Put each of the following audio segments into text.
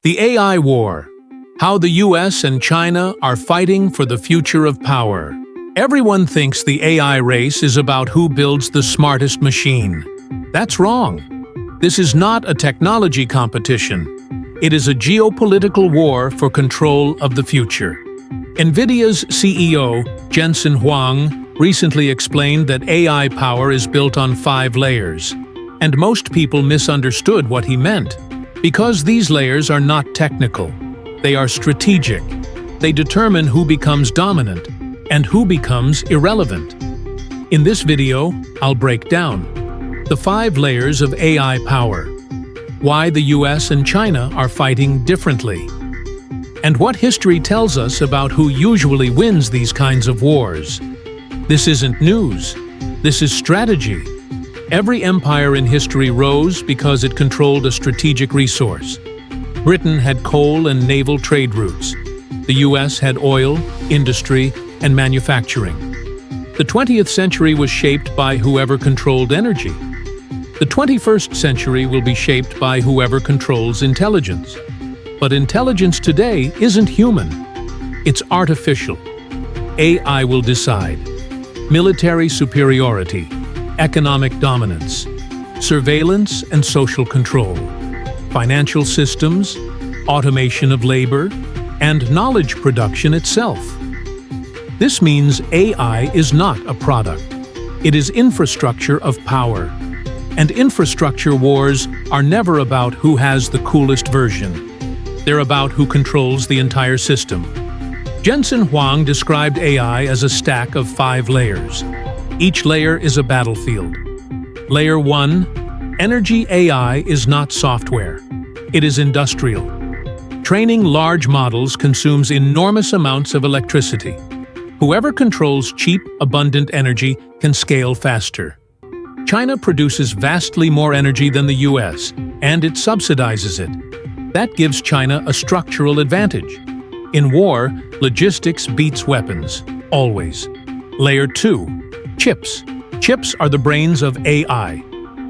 The AI War. How the US and China are fighting for the future of power. Everyone thinks the AI race is about who builds the smartest machine. That's wrong. This is not a technology competition. It is a geopolitical war for control of the future. NVIDIA's CEO, Jensen Huang, recently explained that AI power is built on 5 layers. And most people misunderstood what he meant. Because these layers are not technical. They are strategic. They determine who becomes dominant and who becomes irrelevant. In this video, I'll break down the 5 layers of AI power, why the US and China are fighting differently, and what history tells us about who usually wins these kinds of wars. This isn't news. This is strategy. Every empire in history rose because it controlled a strategic resource. Britain had coal and naval trade routes. The US had oil, industry, and manufacturing. The 20th century was shaped by whoever controlled energy. The 21st century will be shaped by whoever controls intelligence. But intelligence today isn't human. It's artificial. AI will decide. Military superiority, economic dominance, surveillance and social control, financial systems, automation of labor, and knowledge production itself. This means AI is not a product. It is infrastructure of power. And infrastructure wars are never about who has the coolest version. They're about who controls the entire system. Jensen Huang described AI as a stack of 5 layers. Each layer is a battlefield. Layer 1, energy AI is not software. It is industrial. Training large models consumes enormous amounts of electricity. Whoever controls cheap, abundant energy can scale faster. China produces vastly more energy than the US, and it subsidizes it. That gives China a structural advantage. In war, logistics beats weapons, always. Layer 2. Chips. Chips are the brains of AI.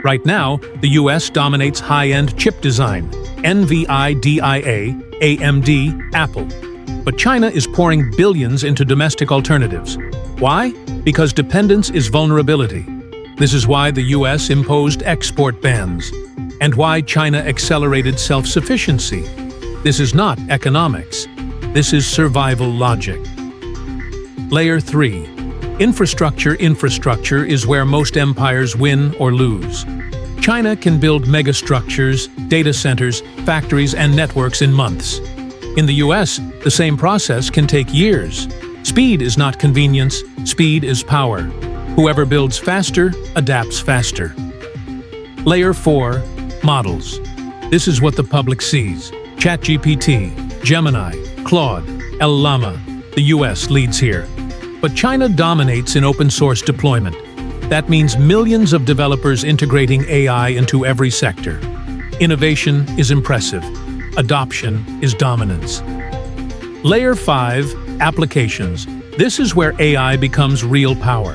Right now, the US dominates high-end chip design, NVIDIA, AMD, Apple. But China is pouring billions into domestic alternatives. Why? Because dependence is vulnerability. This is why the US imposed export bans, and why China accelerated self-sufficiency. This is not economics. This is survival logic. Layer 3. Infrastructure is where most empires win or lose. China can build megastructures, data centers, factories, and networks in months. In the US, the same process can take years. Speed is not convenience, speed is power. Whoever builds faster, adapts faster. Layer 4, models. This is what the public sees. ChatGPT, Gemini, Claude, Llama. The US leads here. But China dominates in open-source deployment. That means millions of developers integrating AI into every sector. Innovation is impressive. Adoption is dominance. Layer 5, applications. This is where AI becomes real power.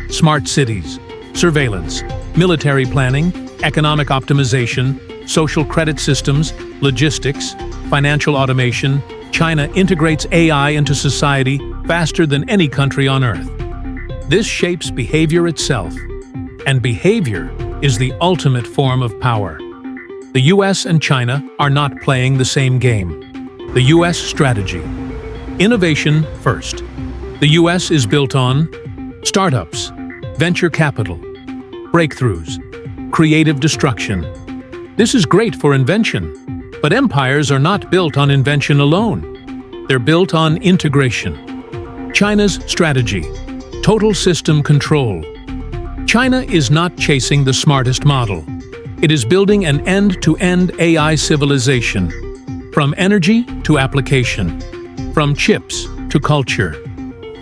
Smart cities, surveillance, military planning, economic optimization, social credit systems, logistics, financial automation. China integrates AI into society faster than any country on Earth. This shapes behavior itself, and behavior is the ultimate form of power. The US and China are not playing the same game. The US strategy. Innovation first. The US is built on startups, venture capital, breakthroughs, creative destruction. This is great for invention, but empires are not built on invention alone. They're built on integration. China's strategy. Total system control. China is not chasing the smartest model. It is building an end-to-end AI civilization. From energy to application. From chips to culture.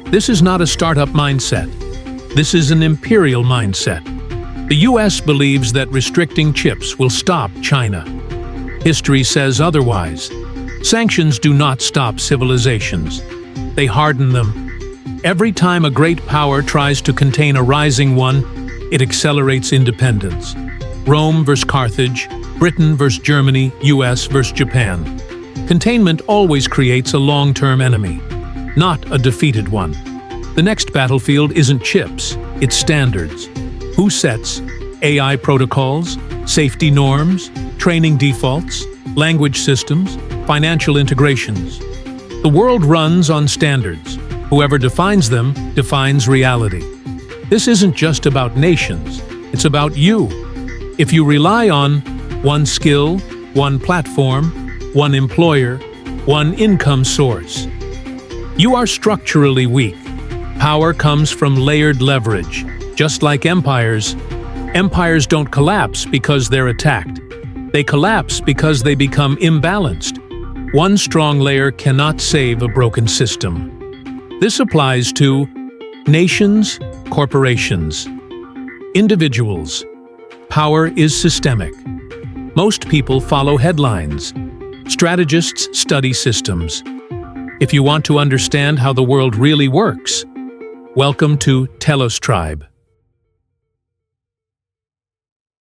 This is not a startup mindset. This is an imperial mindset. The US believes that restricting chips will stop China. History says otherwise. Sanctions do not stop civilizations. They harden them. Every time a great power tries to contain a rising one, it accelerates independence. Rome versus Carthage, Britain versus Germany, US versus Japan. Containment always creates a long-term enemy, not a defeated one. The next battlefield isn't chips, it's standards. Who sets AI protocols, safety norms, training defaults, language systems, financial integrations? The world runs on standards. Whoever defines them defines reality. This isn't just about nations, it's about you. If you rely on one skill, one platform, one employer, one income source, you are structurally weak. Power comes from layered leverage. Just like empires don't collapse because they're attacked. They collapse because they become imbalanced. One strong layer cannot save a broken system. This applies to nations, corporations, individuals. Power is systemic. Most people follow headlines. Strategists study systems. If you want to understand how the world really works, welcome to TelosTribe.